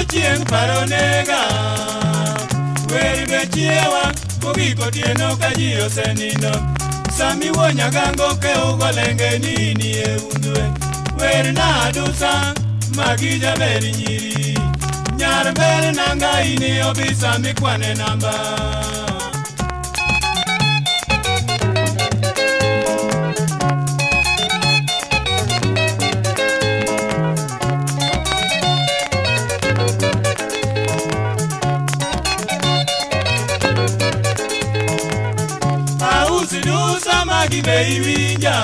Chien paronega Weri bechiewa Kogiko tieno kajio senino Sami wonya gango ke ugolenge nini e undwe Weri na adusa Magija beri nyiri Nyar beri nanga ini obisa mikwane namba Gibe winja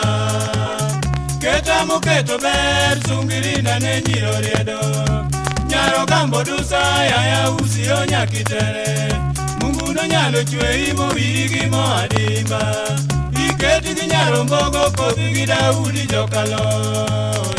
Keta muketo ber Sungirina ne nyiro riedo Nyaro gambo dusa ya usio nyakitere Mungu no nyalo chwe imo wigi mo adimba Iketi gi nyaro mbogo kodhi gi Daudi jokalot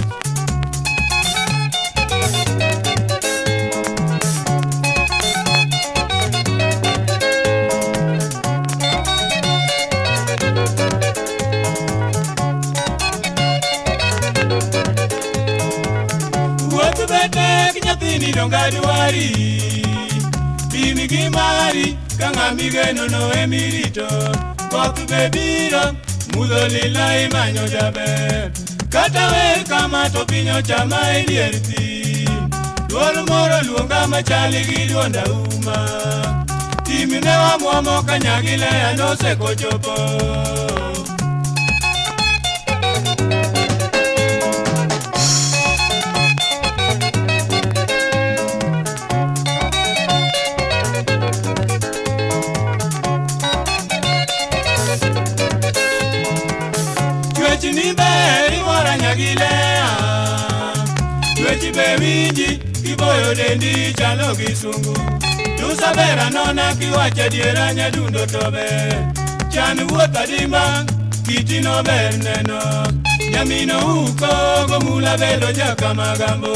Nyathini donga duari Bini gimari Kanga migeno no emirito Koth bebiro Mudho lila imanyo jaber Kata wer kama to pinyo chama ilierti Duol moro luonga machali gi duonda uma Timine wa muomo kanyagile anose kochopo Ni beri mora nyagilea Dwechi bewinji Kiboyo dendi chalo kisungu Nusa bera nona kiwache diera nyadundo tobe Chan wuota dimba Kiti no ber neno Nyamino uko Gomula velo jaka magambo